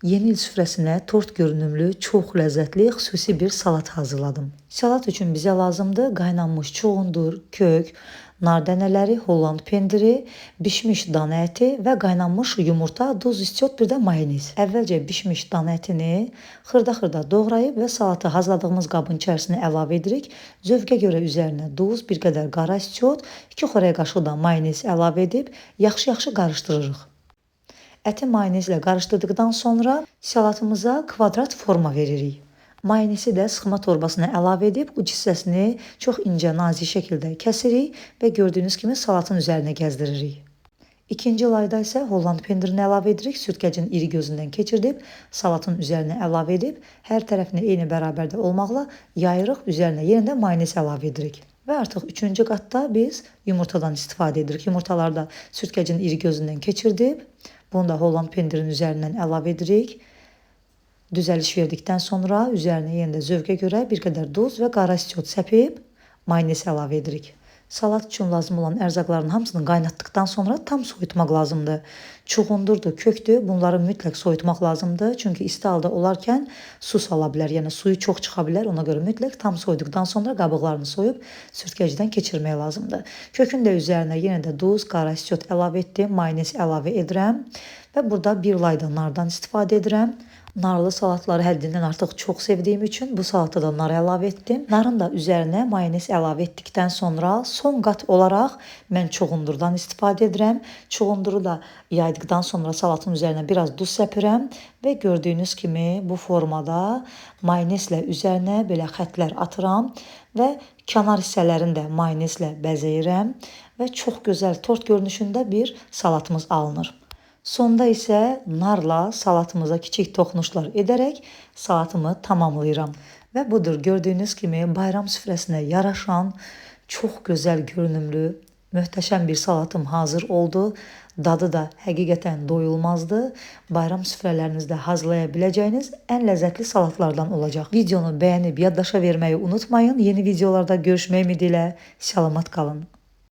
Yeni il süfrəsinə tort görünümlü, çox ləzzətli, xüsusi bir salat hazırladım. Salat üçün bizə lazımdır qaynanmış çuğundur, kök, nar dənələri, Holland pendiri, bişmiş dana əti və qaynanmış yumurta, duz, istiot, bir də mayonez. Əvvəlcə bişmiş dana ətini xırda-xırda doğrayıb və salatı hazırladığımız qabın içərisinə əlavə edirik. Zövqə görə üzərinə duz, bir qədər qara istiot, 2 xörək qaşığı da mayonez əlavə edib yaxşı-yaxşı qarışdırırıq. Əti mayonezlə qarışdırdıqdan sonra salatımıza kvadrat forma veririk. Mayonezi də sıxma torbasına əlavə edib uc hissəsini çox incə, nazik şəkildə kəsirik və gördüyünüz kimi salatın üzərinə gəzdiririk. İkinci layda isə Holland pendirini əlavə edirik, sürtkəcin iri gözündən keçirdib, salatın üzərinə əlavə edib, hər tərəfinə eyni bərabərdə olmaqla yayırıq, üzərinə yenə də mayonez əlavə edirik. Və artıq üçüncü qatda biz yumurtadan istifadə edirik. Yumurtaları da sürtkəcin iri gözündən keçirdib, bunu da Holland pendirinin üzərindən əlavə edirik. Düzəliş verdikdən sonra üzərinə yenə də zövqə görə bir qədər duz və qara istiot səpib mayonez əlavə edirik. Salat üçün lazım olan ərzaqların hamısını qaynatdıqdan sonra tam soyutmaq lazımdır. Çuğundurdur, kökdür, bunları mütləq soyutmaq lazımdır. Çünki isti halda olarkən su sala bilər, yəni suyu çox çıxa bilər. Ona görə mütləq tam soyuduqdan sonra qabıqlarını soyub sürtkəcdən keçirmək lazımdır. Kökün də üzərinə yenə də duz, qara istiot əlavə etdim, mayonez əlavə edirəm və burada bir layda nardan istifadə edirəm. Narlı salatları həddindən artıq çox sevdiyim üçün bu salata da nar əlavə etdim. Narın da üzərinə mayonez əlavə etdikdən sonra son qat olaraq mən çuğundurdan istifadə edirəm. Çuğunduru da yaydıqdan sonra salatın üzərinə biraz duz səpirəm və gördüyünüz kimi bu formada mayonezlə üzərinə belə xətlər atıram və kənar hissələrini də mayonezlə bəzəyirəm və çox gözəl tort görünüşündə bir salatımız alınır. Sonda isə narla salatımıza kiçik toxunuşlar edərək salatımı tamamlayıram. Və budur, gördüyünüz kimi bayram süfrəsinə yaraşan, çox gözəl görünümlü, möhtəşəm bir salatım hazır oldu. Dadı da həqiqətən doyulmazdı. Bayram süfrələrinizdə hazırlaya biləcəyiniz ən ləzzətli salatlardan olacaq. Videonu bəyənib yaddaşa verməyi unutmayın. Yeni videolarda görüşmək ümidi ilə salamat qalın.